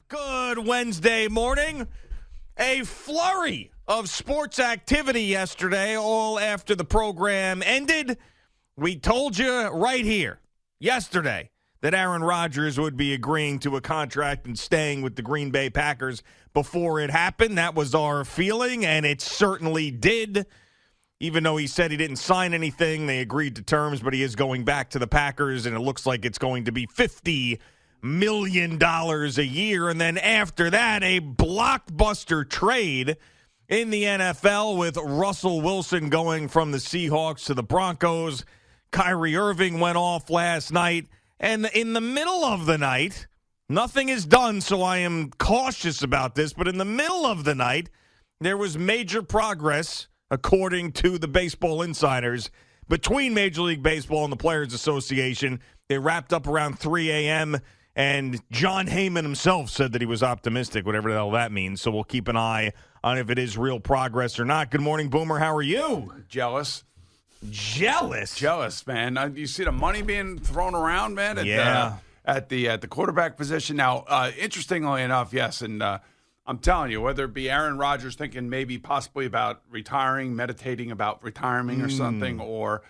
Good Wednesday morning. A flurry of sports activity yesterday, all after the program ended. We told you right here yesterday that Aaron Rodgers would be agreeing to a contract and staying with the Green Bay Packers before it happened. That was our feeling, and it certainly did. Even though he said he didn't sign anything, they agreed to terms, but he is going back to the Packers, and it looks like it's going to be $50 million a year. And then after that, a blockbuster trade in the NFL with Russell Wilson going from the Seahawks to the Broncos. Kyrie Irving went off last night. And in the middle of the night, nothing is done, so I am cautious about this, but in the middle of the night, there was major progress, according to the baseball insiders, between Major League Baseball and the Players Association. They wrapped up around 3 a.m., and John Heyman himself said that he was optimistic, whatever the hell that means. So we'll keep an eye on if it is real progress or not. Good morning, Boomer. How are you? Jealous, man. You see the money being thrown around, man. At the quarterback position. Now, interestingly enough, yes, and I'm telling you, whether it be Aaron Rodgers thinking maybe possibly about retiring, meditating about retiring or something, or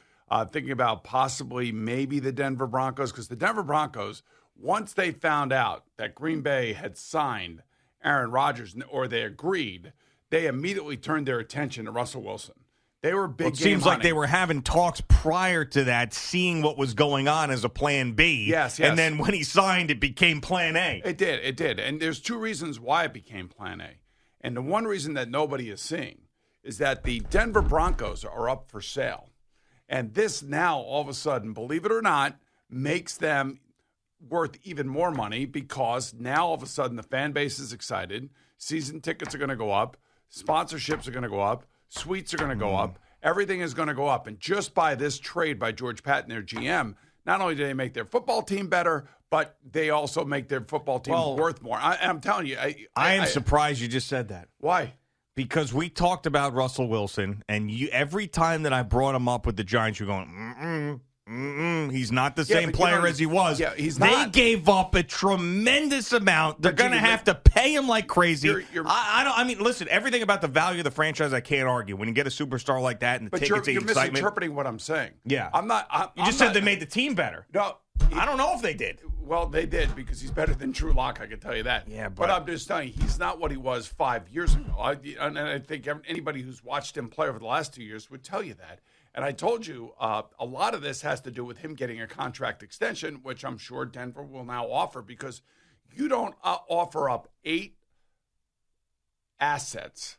thinking about possibly maybe the Denver Broncos, because the Denver Broncos, once they found out that Green Bay had signed Aaron Rodgers, or they agreed, they immediately turned their attention to Russell Wilson. They were big. It seems like they were having talks prior to that, seeing what was going on as a plan B. Yes. And then when he signed, it became plan A. It did. And there's two reasons why it became plan A. And the one reason that nobody is seeing is that the Denver Broncos are up for sale. And this now, all of a sudden, believe it or not, makes them worth even more money, because now all of a sudden the fan base is excited. Season tickets are going to go up. Sponsorships are going to go up. Suites are going to go up. Everything is going to go up. And just by this trade by George Patton, their GM, not only do they make their football team better, but they also make their football team worth more. I'm telling you. I am surprised you just said that. Why? Because we talked about Russell Wilson, and every time that I brought him up with the Giants, you're going, he's not the same player as he was. Yeah, he's not. They gave up a tremendous amount. They're going to have to pay him like crazy. I mean, listen, everything about the value of the franchise, I can't argue. When you get a superstar like that and the tickets, you're excitement. misinterpreting what I'm saying. Yeah. You just said they made the team better. No. I don't know if they did. Well, they did, because he's better than Drew Lock, I can tell you that. Yeah, but I'm just telling you, he's not what he was 5 years ago. And I think anybody who's watched him play over the last 2 years would tell you that. And I told you, a lot of this has to do with him getting a contract extension, which I'm sure Denver will now offer, because you don't offer up 8 assets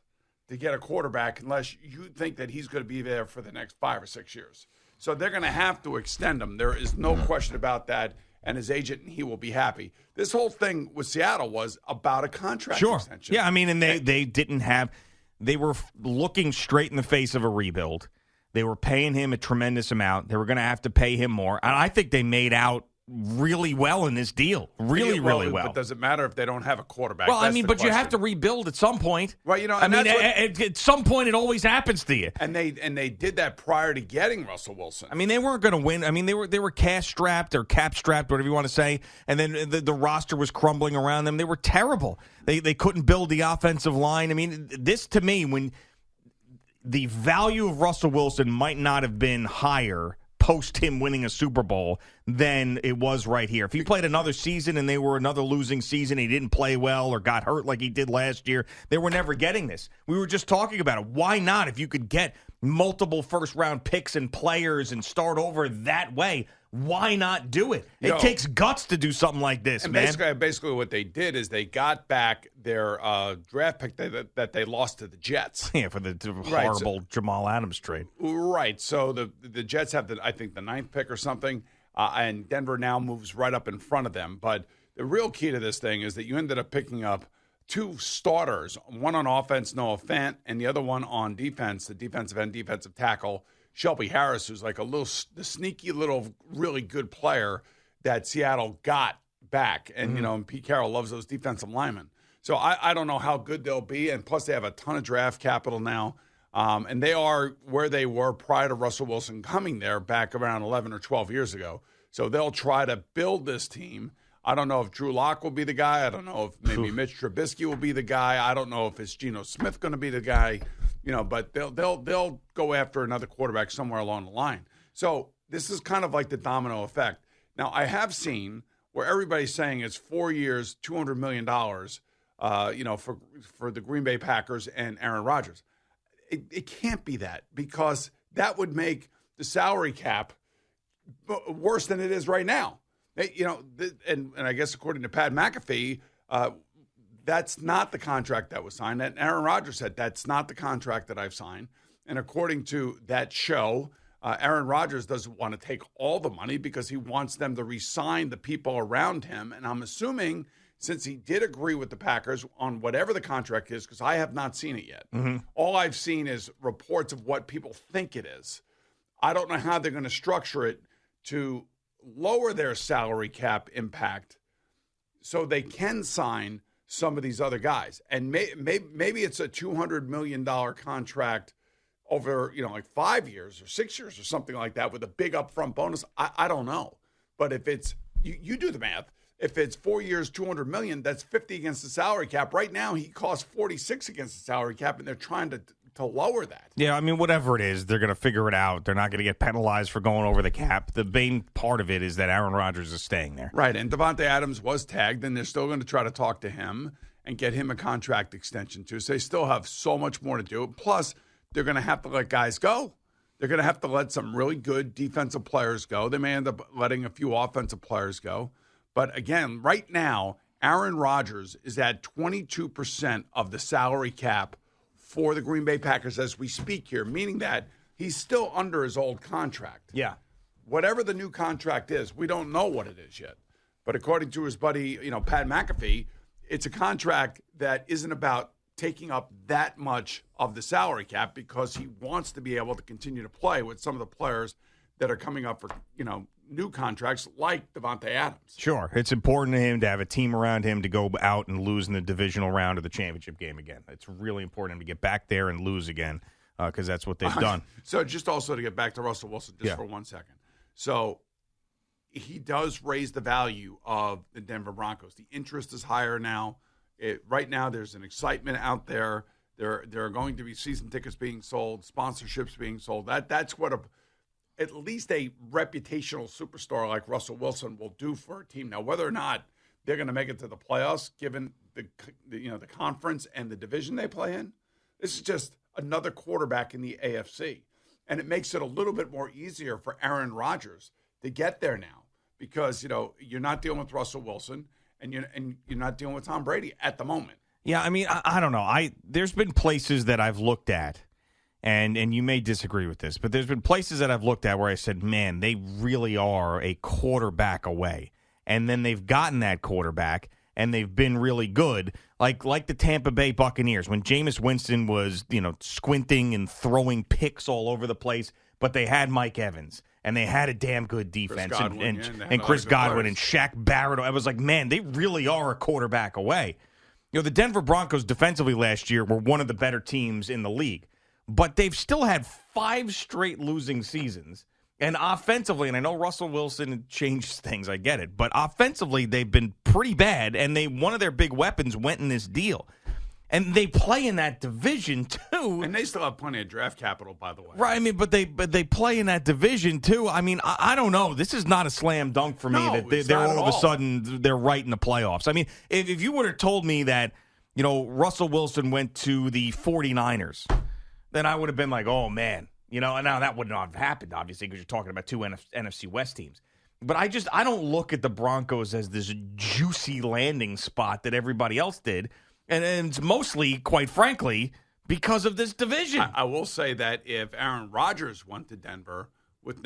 to get a quarterback unless you think that he's going to be there for the next 5 or 6 years. So they're going to have to extend him. There is no question about that. And his agent, he will be happy. This whole thing with Seattle was about a contract extension. Yeah, I mean, and they didn't have – they were looking straight in the face of a rebuild. They were paying him a tremendous amount. They were going to have to pay him more. And I think they made out really well in this deal. Really well. But does it matter if they don't have a quarterback? Well, but you have to rebuild at some point. Well, at some point it always happens to you. And they did that prior to getting Russell Wilson. I mean, they weren't going to win. I mean, they were cash strapped or cap strapped, whatever you want to say. And then the roster was crumbling around them. They were terrible. They couldn't build the offensive line. I mean, this to me, when the value of Russell Wilson might not have been higher post him winning a Super Bowl than it was right here. If he played another season and they were another losing season, he didn't play well or got hurt like he did last year, they were never getting this. We were just talking about it. Why not? If you could get multiple first-round picks and players and start over that way, why not do it? It takes guts to do something like this, and man. Basically what they did is they got back their draft pick that they lost to the Jets. Yeah, for the horrible Jamal Adams trade. Right. So the Jets have, I think, the 9th pick or something, and Denver now moves right up in front of them. But the real key to this thing is that you ended up picking up 2 starters, one on offense, Noah Fant, and the other one on defense, the defensive end, defensive tackle, Shelby Harris, who's like the sneaky little really good player that Seattle got back. And, and Pete Carroll loves those defensive linemen. So I don't know how good they'll be. And plus they have a ton of draft capital now. And they are where they were prior to Russell Wilson coming there back around 11 or 12 years ago. So they'll try to build this team. I don't know if Drew Lock will be the guy. I don't know if maybe Mitch Trubisky will be the guy. I don't know if it's Geno Smith going to be the guy. But they'll go after another quarterback somewhere along the line. So this is kind of like the domino effect. Now, I have seen where everybody's saying it's 4 years, $200 million, for the Green Bay Packers and Aaron Rodgers. It can't be that, because that would make the salary cap worse than it is right now. And I guess according to Pat McAfee, that's not the contract that was signed. And Aaron Rodgers said, that's not the contract that I've signed. And according to that show, Aaron Rodgers doesn't want to take all the money because he wants them to re-sign the people around him. And I'm assuming, since he did agree with the Packers on whatever the contract is, because I have not seen it yet. Mm-hmm. All I've seen is reports of what people think it is. I don't know how they're going to structure it to lower their salary cap impact so they can sign some of these other guys. And maybe it's a $200 million contract over, like 5 years or 6 years or something like that with a big upfront bonus. I don't know. But if it's, you do the math. If it's 4 years, $200 million, that's 50 against the salary cap. Right now, he costs 46 against the salary cap, and they're trying to lower that. Yeah, I mean, whatever it is, they're going to figure it out. They're not going to get penalized for going over the cap. The main part of it is that Aaron Rodgers is staying there. Right, and Devontae Adams was tagged, and they're still going to try to talk to him and get him a contract extension too. So they still have so much more to do. Plus, they're going to have to let guys go. They're going to have to let some really good defensive players go. They may end up letting a few offensive players go. But again, right now, Aaron Rodgers is at 22% of the salary cap for the Green Bay Packers as we speak here, meaning that he's still under his old contract. Yeah. Whatever the new contract is, we don't know what it is yet. But according to his buddy, Pat McAfee, it's a contract that isn't about taking up that much of the salary cap because he wants to be able to continue to play with some of the players that are coming up for, new contracts like Devontae Adams. Sure. It's important to him to have a team around him to go out and lose in the divisional round of the championship game again. It's really important to get back there and lose again because that's what they've done. So just also to get back to Russell Wilson for 1 second. So he does raise the value of the Denver Broncos. The interest is higher now. Right now there's an excitement out there. There are going to be season tickets being sold, sponsorships being sold. That's what at least a reputational superstar like Russell Wilson will do for a team. Now, whether or not they're going to make it to the playoffs, given the conference and the division they play in, this is just another quarterback in the AFC. And it makes it a little bit more easier for Aaron Rodgers to get there now because, you're not dealing with Russell Wilson and you're not dealing with Tom Brady at the moment. Yeah, I mean, I don't know. There's been places that I've looked at, and you may disagree with this, but there's been places that I've looked at where I said, man, they really are a quarterback away. And then they've gotten that quarterback, and they've been really good, like the Tampa Bay Buccaneers, when Jameis Winston was, squinting and throwing picks all over the place, but they had Mike Evans, and they had a damn good defense, and Chris Godwin and Shaq Barrett. I was like, man, they really are a quarterback away. The Denver Broncos defensively last year were one of the better teams in the league. But they've still had 5 straight losing seasons. And offensively, and I know Russell Wilson changed things, I get it. But offensively, they've been pretty bad. And one of their big weapons went in this deal. And they play in that division, too. And they still have plenty of draft capital, by the way. Right, I mean, but they play in that division, too. I mean, I don't know. This is not a slam dunk for me that they're all of a sudden, they're right in the playoffs. I mean, if you would have told me that, Russell Wilson went to the 49ers, then I would have been like, oh, man. And now that would not have happened, obviously, because you're talking about 2 NFC West teams. But I don't look at the Broncos as this juicy landing spot that everybody else did. And it's mostly, quite frankly, because of this division. I will say that if Aaron Rodgers went to Denver with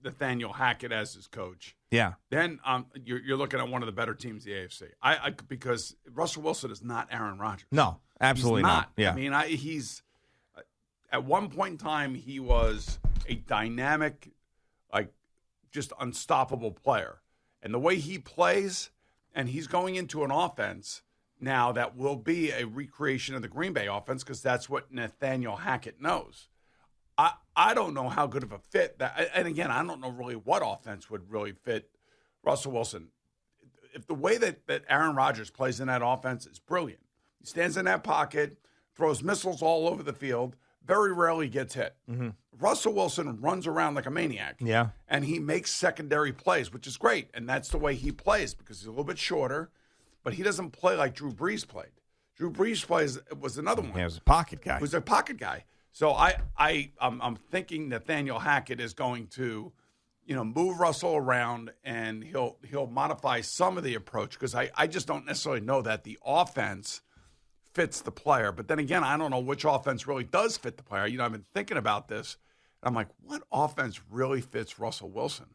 Nathaniel Hackett as his coach, then you're looking at one of the better teams in the AFC. Because Russell Wilson is not Aaron Rodgers. No, absolutely not. Yeah. I mean, he's at one point in time he was a dynamic, just unstoppable player, and the way he plays, and he's going into an offense now that will be a recreation of the Green Bay offense because that's what Nathaniel Hackett knows. I don't know how good of a fit that, and again, I don't know really what offense would really fit Russell Wilson. if the way that Aaron Rodgers plays in that offense is brilliant. He stands in that pocket, throws missiles all over the field, very rarely gets hit. Mm-hmm. Russell Wilson runs around like a maniac. Yeah. And he makes secondary plays, which is great. And that's the way he plays because he's a little bit shorter, but he doesn't play like Drew Brees played. Drew Brees was another one. He was a pocket guy. He was a pocket guy. So I'm thinking Nathaniel Hackett is going to, move Russell around, and he'll modify some of the approach because I just don't necessarily know that the offense fits the player. But then again, I don't know which offense really does fit the player. I've been thinking about this. And I'm like, what offense really fits Russell Wilson?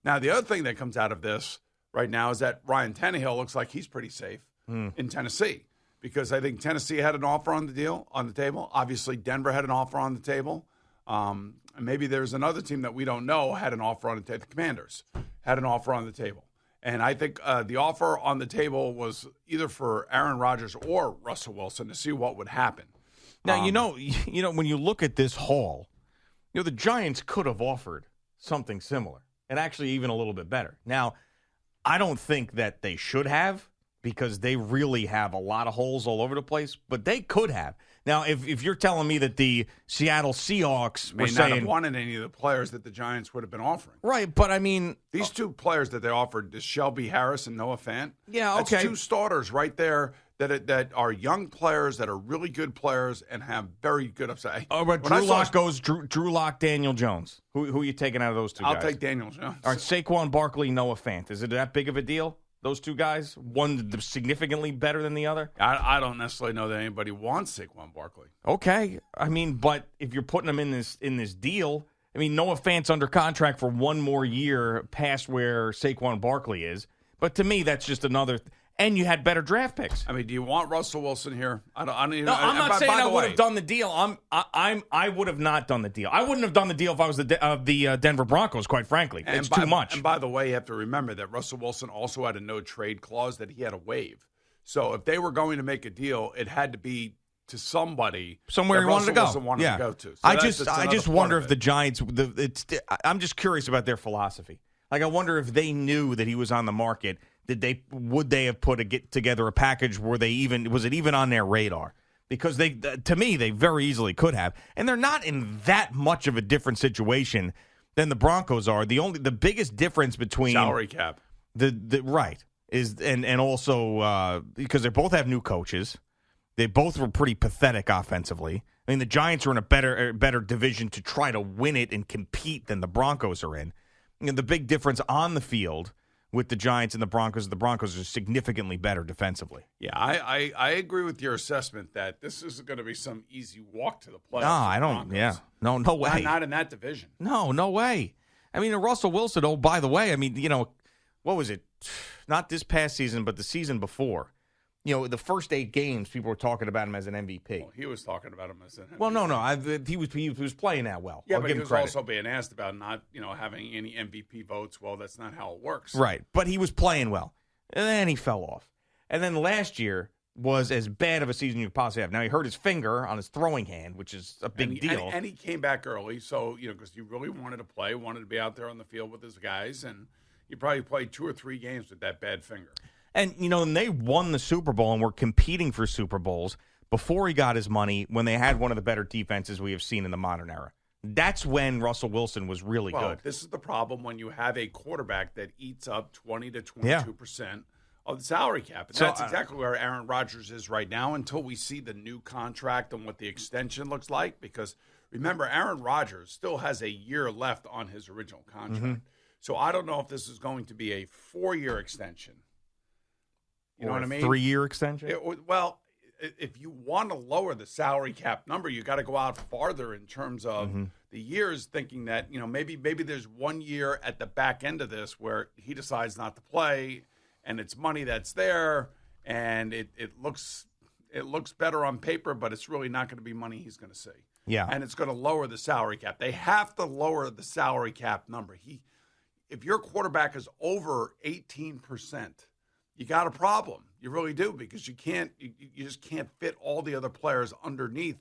Now, the other thing that comes out of this right now is that Ryan Tannehill looks like he's pretty safe in Tennessee because I think Tennessee had an offer on the table. Obviously, Denver had an offer on the table. And maybe there's another team that we don't know had an offer on the table. The Commanders had an offer on the table. And I think the offer on the table was either for Aaron Rodgers or Russell Wilson to see what would happen. Now, when you look at this haul, the Giants could have offered something similar and actually even a little bit better. Now, I don't think that they should have because they really have a lot of holes all over the place, but they could have. Now, if you're telling me that the Seattle Seahawks may not have wanted any of the players that the Giants would have been offering. Right, but I mean... These two players that they offered, is Shelby Harris and Noah Fant. Yeah, okay. That's two starters right there that are young players, that are really good players and have very good upside. Oh, but Drew Lock, Daniel Jones. Who are you taking out of those two guys? I'll take Daniel Jones. All right, Saquon Barkley, Noah Fant. Is it that big of a deal? Those two guys, one significantly better than the other? I don't necessarily know that anybody wants Saquon Barkley. Okay. I mean, but if you're putting them in this deal, I mean, Noah Fant's under contract for one more year past where Saquon Barkley is. But to me, that's just another and you had better draft picks. I mean, do you want Russell Wilson here? I'm not saying I would have done the deal. I would have not done the deal. I wouldn't have done the deal if I was the Denver Broncos, quite frankly. It's too much. And by the way, you have to remember that Russell Wilson also had a no-trade clause that he had to waive. So if they were going to make a deal, it had to be to somebody somewhere he wanted to go. To go to. So I just wonder if the Giants. I'm just curious about their philosophy. Like, I wonder if they knew that he was on the market. Would they have put together a package? Was it even on their radar? Because to me, they very easily could have, and they're not in that much of a different situation than the Broncos are. The biggest difference between salary cap, right is and also because they both have new coaches, they both were pretty pathetic offensively. I mean, the Giants are in a better division to try to win it and compete than the Broncos are in. The big difference on the field with the Giants and the Broncos are significantly better defensively. Yeah, I agree with your assessment that this isn't going to be some easy walk to the playoffs. No, I don't. Broncos. Yeah, no way. Not in that division. No way. I mean, Russell Wilson. Oh, by the way, I mean, what was it? Not this past season, but the season before. The first 8 games, people were talking about him as an MVP. Well, he was talking about him as an MVP. Well, no. He was playing that well. Yeah, I'll but give he him was credit. also being asked about not, having any MVP votes. Well, that's not how it works. Right, but he was playing well. And then he fell off. And then last year was as bad of a season you could possibly have. Now, he hurt his finger on his throwing hand, which is a big deal. And he came back early, so, because he really wanted to play, wanted to be out there on the field with his guys, and he probably played 2 or 3 games with that bad finger. And, and they won the Super Bowl and were competing for Super Bowls before he got his money when they had one of the better defenses we have seen in the modern era. That's when Russell Wilson was really good. This is the problem when you have a quarterback that eats up 20 to 22% of the salary cap. And that's exactly where Aaron Rodgers is right now until we see the new contract and what the extension looks like. Because, remember, Aaron Rodgers still has a year left on his original contract. Mm-hmm. So I don't know if this is going to be a 4-year extension. You know what I mean? 3-year extension? If you want to lower the salary cap number, you got to go out farther in terms of the years, thinking that, maybe there's 1 year at the back end of this where he decides not to play and it's money that's there and it looks better on paper, but it's really not going to be money he's going to see. Yeah. And it's going to lower the salary cap. They have to lower the salary cap number. If your quarterback is over 18%, you got a problem. You really do, because you just can't fit all the other players underneath,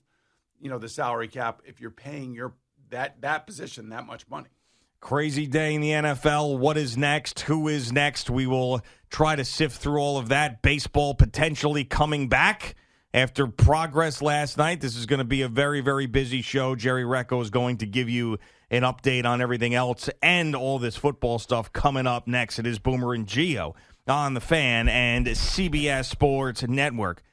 the salary cap if you're paying that position that much money. Crazy day in the NFL. What is next? Who is next? We will try to sift through all of that. Baseball potentially coming back after progress last night. This is going to be a very, very busy show. Jerry Recco is going to give you an update on everything else and all this football stuff coming up next. It is Boomer and Gio on the Fan and CBS Sports Network.